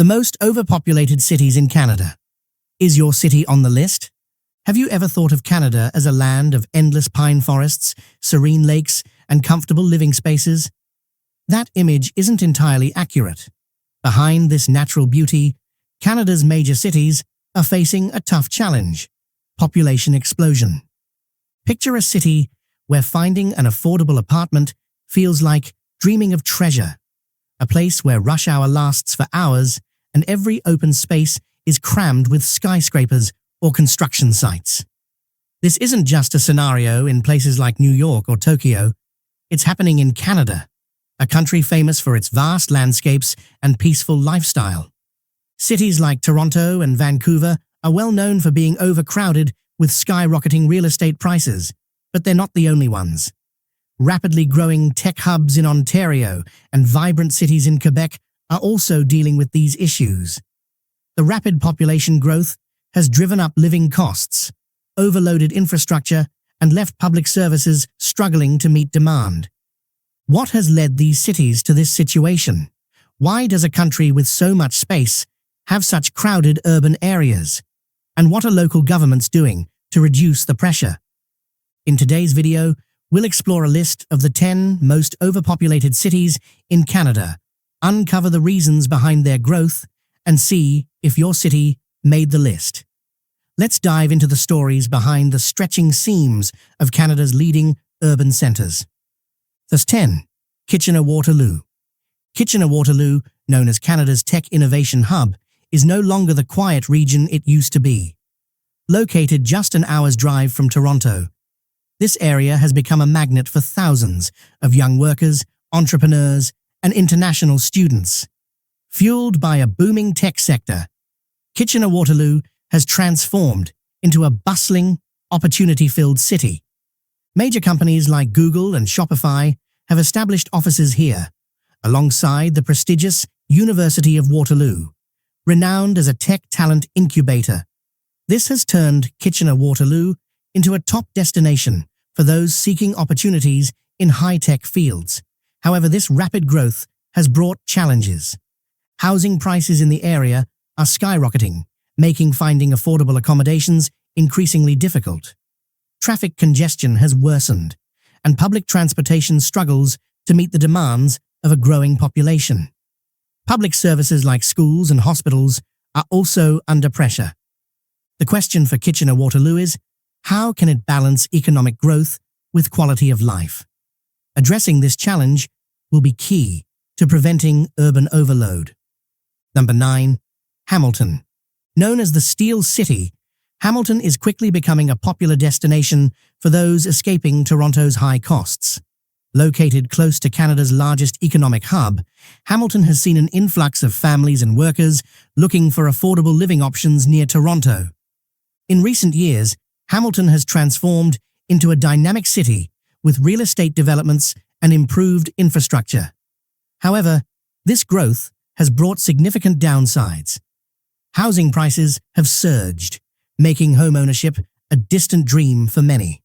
The most overpopulated cities in Canada. Is your city on the list? Have you ever thought of Canada as a land of endless pine forests, serene lakes, and comfortable living spaces? That image isn't entirely accurate. Behind this natural beauty, Canada's major cities are facing a tough challenge: population explosion. Picture a city where finding an affordable apartment feels like dreaming of treasure, a place where rush hour lasts for hours and every open space is crammed with skyscrapers or construction sites. This isn't just a scenario in places like New York or Tokyo. It's happening in Canada, a country famous for its vast landscapes and peaceful lifestyle. Cities like Toronto and Vancouver are well known for being overcrowded with skyrocketing real estate prices, but they're not the only ones. Rapidly growing tech hubs in Ontario and vibrant cities in Quebec are also dealing with these issues. The rapid population growth has driven up living costs, overloaded infrastructure, and left public services struggling to meet demand. What has led these cities to this situation? Why does a country with so much space have such crowded urban areas? And what are local governments doing to reduce the pressure? In today's video, we'll explore a list of the 10 most overpopulated cities in Canada, uncover the reasons behind their growth, and see if your city made the list. Let's dive into the stories behind the stretching seams of Canada's leading urban centres. Thus 10. Kitchener-Waterloo. Kitchener-Waterloo, known as Canada's tech innovation hub, is no longer the quiet region it used to be. Located just an hour's drive from Toronto, this area has become a magnet for thousands of young workers, entrepreneurs, and international students. Fueled by a booming tech sector, Kitchener-Waterloo has transformed into a bustling, opportunity-filled city. Major companies like Google and Shopify have established offices here, alongside the prestigious University of Waterloo, renowned as a tech talent incubator. This has turned Kitchener-Waterloo into a top destination for those seeking opportunities in high-tech fields. However, this rapid growth has brought challenges. Housing prices in the area are skyrocketing, making finding affordable accommodations increasingly difficult. Traffic congestion has worsened, and public transportation struggles to meet the demands of a growing population. Public services like schools and hospitals are also under pressure. The question for Kitchener-Waterloo is, how can it balance economic growth with quality of life? Addressing this challenge will be key to preventing urban overload. Number 9. Hamilton. Known as the Steel City, Hamilton is quickly becoming a popular destination for those escaping Toronto's high costs. Located close to Canada's largest economic hub, Hamilton has seen an influx of families and workers looking for affordable living options near Toronto. In recent years, Hamilton has transformed into a dynamic city with real estate developments and improved infrastructure. However, this growth has brought significant downsides. Housing prices have surged, making homeownership a distant dream for many.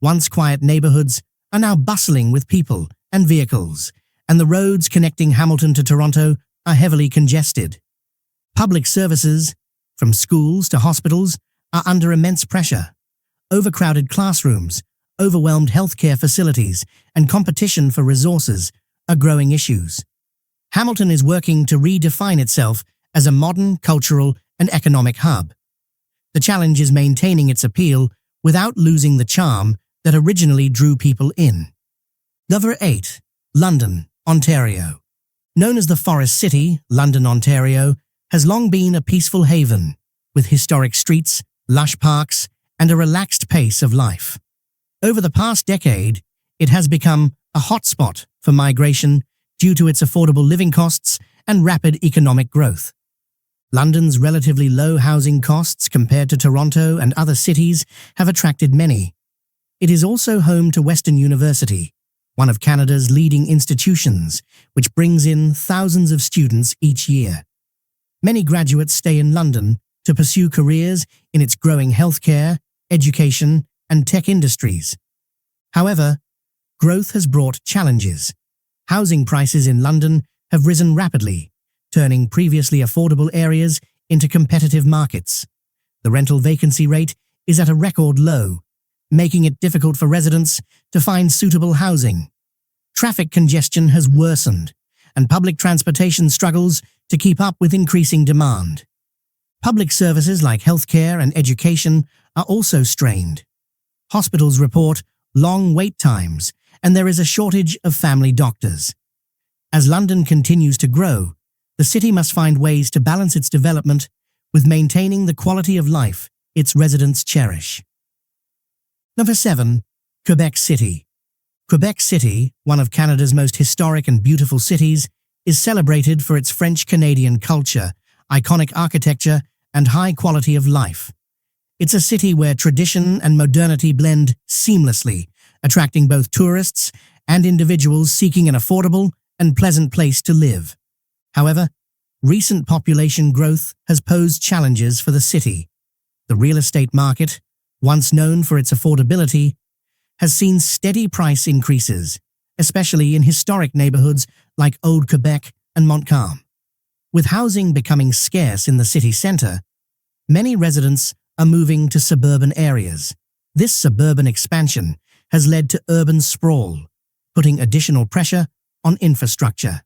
Once quiet neighborhoods are now bustling with people and vehicles, and the roads connecting Hamilton to Toronto are heavily congested. Public services, from schools to hospitals, are under immense pressure. Overcrowded classrooms, overwhelmed healthcare facilities, and competition for resources are growing issues. Hamilton is working to redefine itself as a modern, cultural, and economic hub. The challenge is maintaining its appeal without losing the charm that originally drew people in. Number 8. London, Ontario. Known as the Forest City, London, Ontario has long been a peaceful haven, with historic streets, lush parks, and a relaxed pace of life. Over the past decade, it has become a hotspot for migration due to its affordable living costs and rapid economic growth. London's relatively low housing costs compared to Toronto and other cities have attracted many. It is also home to Western University, one of Canada's leading institutions, which brings in thousands of students each year. Many graduates stay in London to pursue careers in its growing healthcare, education, and tech industries. However, growth has brought challenges. Housing prices in London have risen rapidly, turning previously affordable areas into competitive markets. The rental vacancy rate is at a record low, making it difficult for residents to find suitable housing. Traffic congestion has worsened, and public transportation struggles to keep up with increasing demand. Public services like healthcare and education are also strained. Hospitals report long wait times, and there is a shortage of family doctors. As London continues to grow, the city must find ways to balance its development with maintaining the quality of life its residents cherish. Number 7. Quebec City. Quebec City, one of Canada's most historic and beautiful cities, is celebrated for its French-Canadian culture, iconic architecture, and high quality of life. It's a city where tradition and modernity blend seamlessly, attracting both tourists and individuals seeking an affordable and pleasant place to live. However, recent population growth has posed challenges for the city. The real estate market, once known for its affordability, has seen steady price increases, especially in historic neighborhoods like Old Quebec and Montreal. With housing becoming scarce in the city center, many residents are moving to suburban areas. This suburban expansion has led to urban sprawl, putting additional pressure on infrastructure.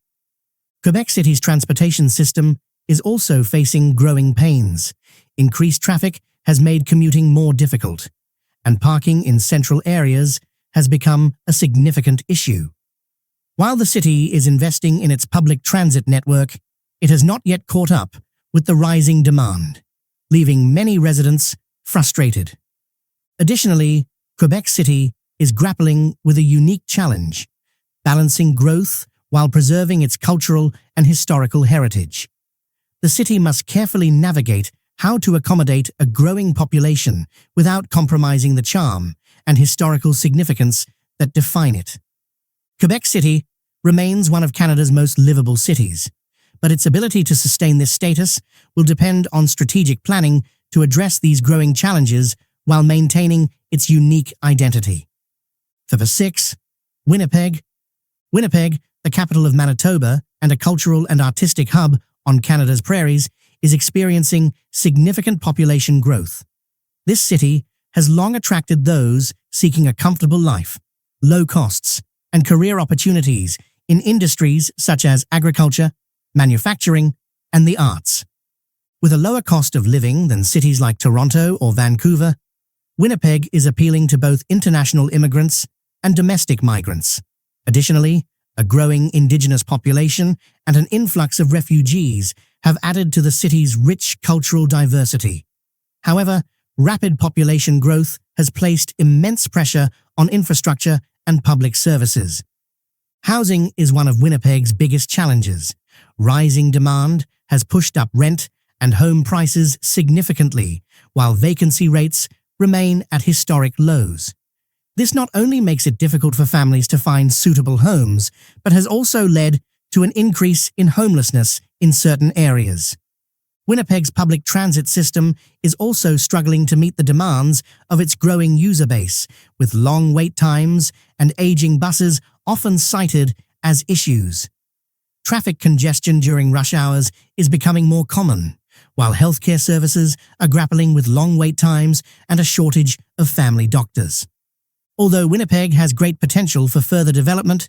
Quebec City's transportation system is also facing growing pains. Increased traffic has made commuting more difficult, and parking in central areas has become a significant issue. While the city is investing in its public transit network, it has not yet caught up with the rising demand, leaving many residents frustrated. Additionally, Quebec City is grappling with a unique challenge, balancing growth while preserving its cultural and historical heritage. The city must carefully navigate how to accommodate a growing population without compromising the charm and historical significance that define it. Quebec City remains one of Canada's most livable cities, but its ability to sustain this status will depend on strategic planning to address these growing challenges while maintaining its unique identity. Number 6. Winnipeg. Winnipeg, the capital of Manitoba and a cultural and artistic hub on Canada's prairies, is experiencing significant population growth. This city has long attracted those seeking a comfortable life, low costs, and career opportunities in industries such as agriculture, manufacturing, and the arts. With a lower cost of living than cities like Toronto or Vancouver, Winnipeg is appealing to both international immigrants and domestic migrants. Additionally, a growing Indigenous population and an influx of refugees have added to the city's rich cultural diversity. However, rapid population growth has placed immense pressure on infrastructure and public services. Housing is one of Winnipeg's biggest challenges. Rising demand has pushed up rent and home prices significantly, while vacancy rates remain at historic lows. This not only makes it difficult for families to find suitable homes, but has also led to an increase in homelessness in certain areas. Winnipeg's public transit system is also struggling to meet the demands of its growing user base, with long wait times and aging buses often cited as issues. Traffic congestion during rush hours is becoming more common, while healthcare services are grappling with long wait times and a shortage of family doctors. Although Winnipeg has great potential for further development,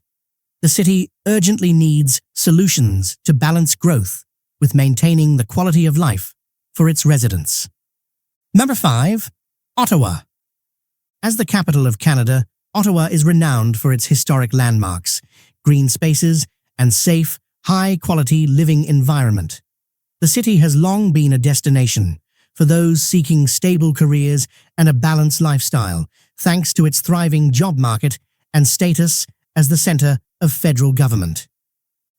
the city urgently needs solutions to balance growth with maintaining the quality of life for its residents. Number 5. Ottawa. As the capital of Canada, Ottawa is renowned for its historic landmarks, green spaces, and safe, high-quality living environment. The city has long been a destination for those seeking stable careers and a balanced lifestyle, thanks to its thriving job market and status as the center of federal government.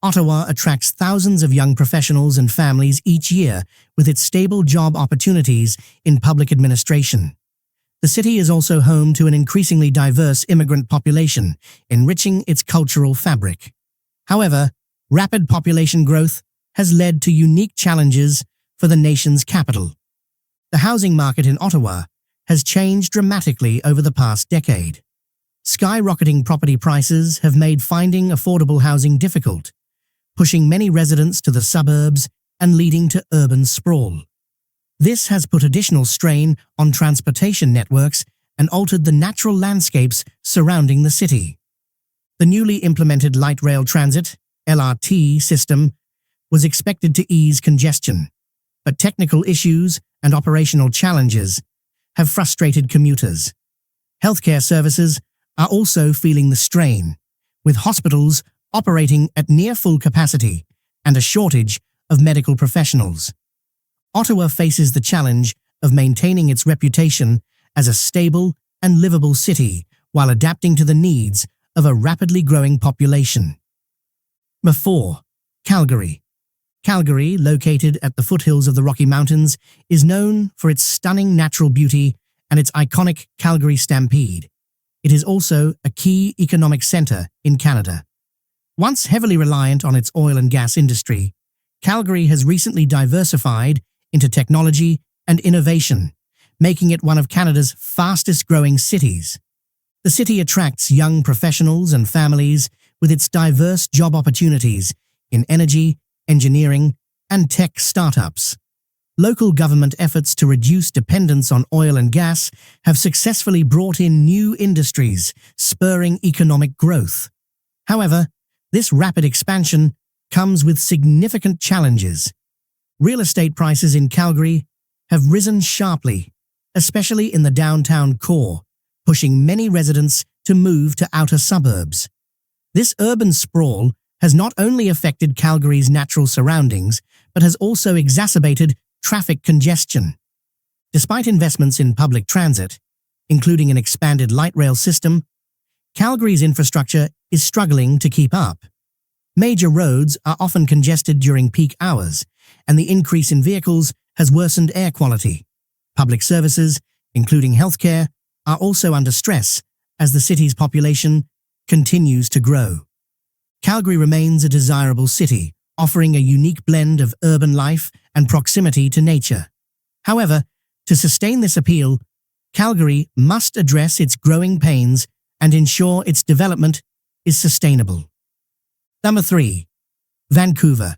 Ottawa attracts thousands of young professionals and families each year with its stable job opportunities in public administration. The city is also home to an increasingly diverse immigrant population, enriching its cultural fabric. However, rapid population growth has led to unique challenges for the nation's capital. The housing market in Ottawa has changed dramatically over the past decade. Skyrocketing property prices have made finding affordable housing difficult, pushing many residents to the suburbs and leading to urban sprawl. This has put additional strain on transportation networks and altered the natural landscapes surrounding the city. The newly implemented light rail transit (LRT) system was expected to ease congestion, but technical issues and operational challenges have frustrated commuters. Healthcare services are also feeling the strain, with hospitals operating at near full capacity and a shortage of medical professionals. Ottawa faces the challenge of maintaining its reputation as a stable and livable city while adapting to the needs of a rapidly growing population. Number 4. Calgary. Calgary, located at the foothills of the Rocky Mountains, is known for its stunning natural beauty and its iconic Calgary Stampede. It is also a key economic centre in Canada. Once heavily reliant on its oil and gas industry, Calgary has recently diversified into technology and innovation, making it one of Canada's fastest-growing cities. The city attracts young professionals and families with its diverse job opportunities in energy, engineering, and tech startups. Local government efforts to reduce dependence on oil and gas have successfully brought in new industries, spurring economic growth. However, this rapid expansion comes with significant challenges. Real estate prices in Calgary have risen sharply, especially in the downtown core, pushing many residents to move to outer suburbs. This urban sprawl has not only affected Calgary's natural surroundings, but has also exacerbated traffic congestion. Despite investments in public transit, including an expanded light rail system, Calgary's infrastructure is struggling to keep up. Major roads are often congested during peak hours, and the increase in vehicles has worsened air quality. Public services, including healthcare, are also under stress as the city's population continues to grow. Calgary remains a desirable city, offering a unique blend of urban life and proximity to nature. However, to sustain this appeal, Calgary must address its growing pains and ensure its development is sustainable. Number 3. Vancouver.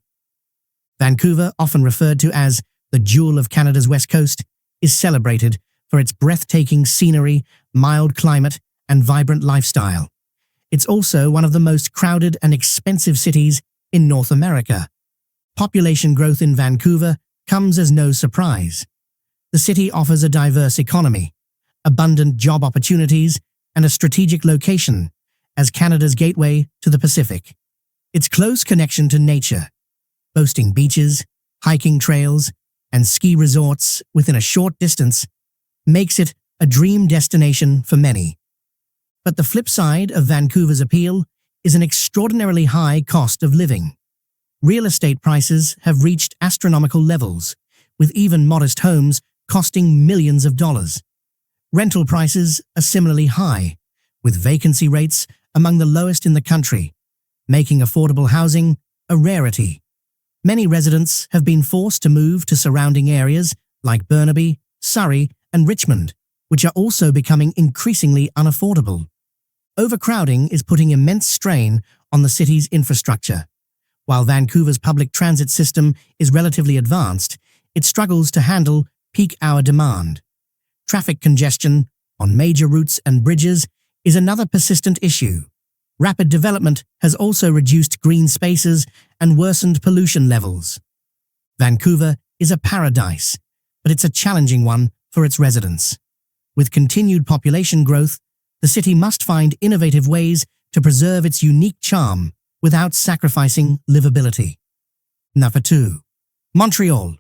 Vancouver, often referred to as the jewel of Canada's West Coast, is celebrated for its breathtaking scenery, mild climate, and vibrant lifestyle. It's also one of the most crowded and expensive cities in North America. Population growth in Vancouver comes as no surprise. The city offers a diverse economy, abundant job opportunities, and a strategic location as Canada's gateway to the Pacific. Its close connection to nature, boasting beaches, hiking trails, and ski resorts within a short distance, makes it a dream destination for many. But the flip side of Vancouver's appeal is an extraordinarily high cost of living. Real estate prices have reached astronomical levels, with even modest homes costing millions of dollars. Rental prices are similarly high, with vacancy rates among the lowest in the country, making affordable housing a rarity. Many residents have been forced to move to surrounding areas like Burnaby, Surrey, and Richmond, which are also becoming increasingly unaffordable. Overcrowding is putting immense strain on the city's infrastructure. While Vancouver's public transit system is relatively advanced, it struggles to handle peak hour demand. Traffic congestion on major routes and bridges is another persistent issue. Rapid development has also reduced green spaces and worsened pollution levels. Vancouver is a paradise, but it's a challenging one for its residents. With continued population growth, the city must find innovative ways to preserve its unique charm without sacrificing livability. Number 2. Montreal.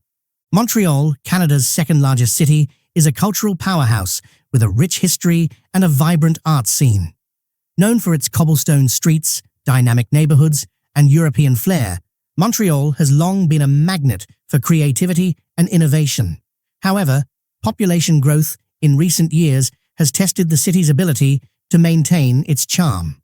Montreal, Canada's second-largest city, is a cultural powerhouse with a rich history and a vibrant arts scene. Known for its cobblestone streets, dynamic neighborhoods, and European flair, Montreal has long been a magnet for creativity and innovation. However, population growth in recent years has tested the city's ability to maintain its charm.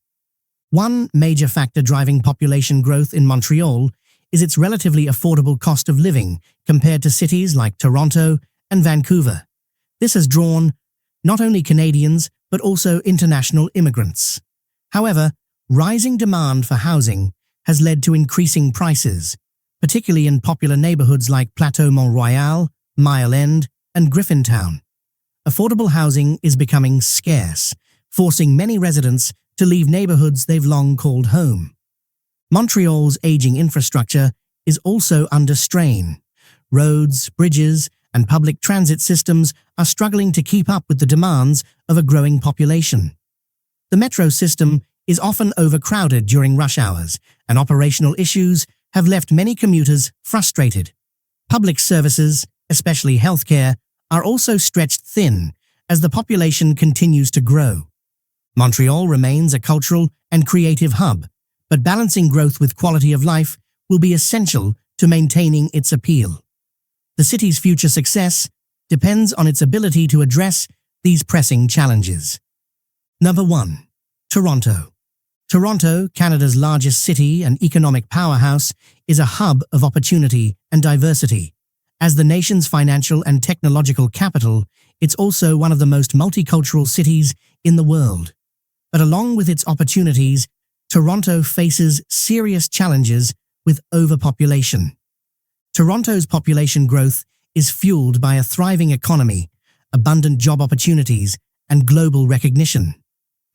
One major factor driving population growth in Montreal is its relatively affordable cost of living compared to cities like Toronto and Vancouver. This has drawn not only Canadians but also international immigrants. However, rising demand for housing has led to increasing prices, particularly in popular neighborhoods like Plateau Mont-Royal, Mile End, and Griffintown. Affordable housing is becoming scarce, forcing many residents to leave neighborhoods they've long called home. Montreal's aging infrastructure is also under strain. Roads, bridges, and public transit systems are struggling to keep up with the demands of a growing population. The metro system is often overcrowded during rush hours, and operational issues have left many commuters frustrated. Public services, especially healthcare, are also stretched thin as the population continues to grow. Montreal remains a cultural and creative hub, but balancing growth with quality of life will be essential to maintaining its appeal. The city's future success depends on its ability to address these pressing challenges. Number 1. Toronto. Toronto, Canada's largest city and economic powerhouse, is a hub of opportunity and diversity. As the nation's financial and technological capital, it's also one of the most multicultural cities in the world. But along with its opportunities, Toronto faces serious challenges with overpopulation. Toronto's population growth is fueled by a thriving economy, abundant job opportunities, and global recognition.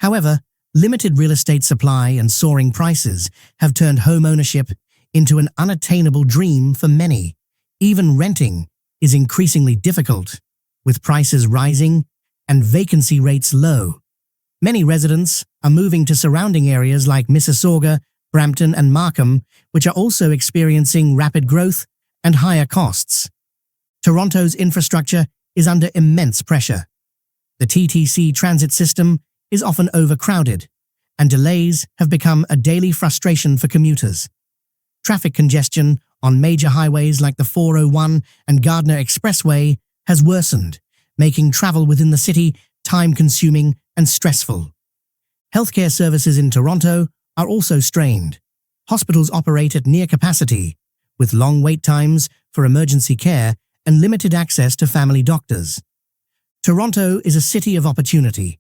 However, limited real estate supply and soaring prices have turned home ownership into an unattainable dream for many. Even renting is increasingly difficult, with prices rising and vacancy rates low. Many residents are moving to surrounding areas like Mississauga, Brampton, and Markham, which are also experiencing rapid growth and higher costs. Toronto's infrastructure is under immense pressure. The TTC transit system is often overcrowded, and delays have become a daily frustration for commuters. Traffic congestion on major highways like the 401 and Gardner Expressway has worsened, making travel within the city time-consuming and stressful. Healthcare services in Toronto are also strained. Hospitals operate at near capacity, with long wait times for emergency care and limited access to family doctors. Toronto is a city of opportunity,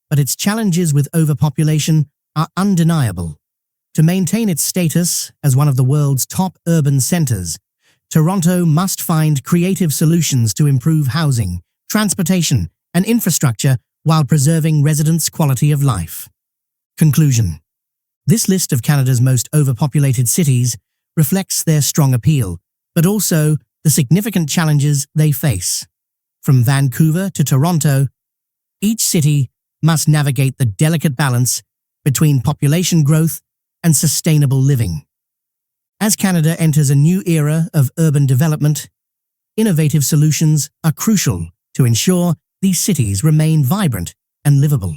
but its challenges with overpopulation are undeniable. To maintain its status as one of the world's top urban centers, Toronto must find creative solutions to improve housing, transportation, and infrastructure while preserving residents' quality of life. Conclusion. This list of Canada's most overpopulated cities reflects their strong appeal, but also the significant challenges they face. From Vancouver to Toronto, each city must navigate the delicate balance between population growth and sustainable living. As Canada enters a new era of urban development, innovative solutions are crucial to ensure these cities remain vibrant and livable.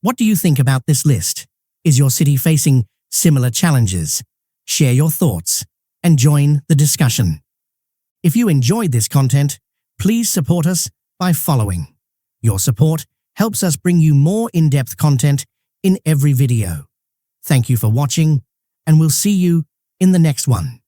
What do you think about this list? Is your city facing similar challenges? Share your thoughts and join the discussion. If you enjoyed this content, please support us by following. Your support helps us bring you more in-depth content in every video. Thank you for watching, and we'll see you in the next one.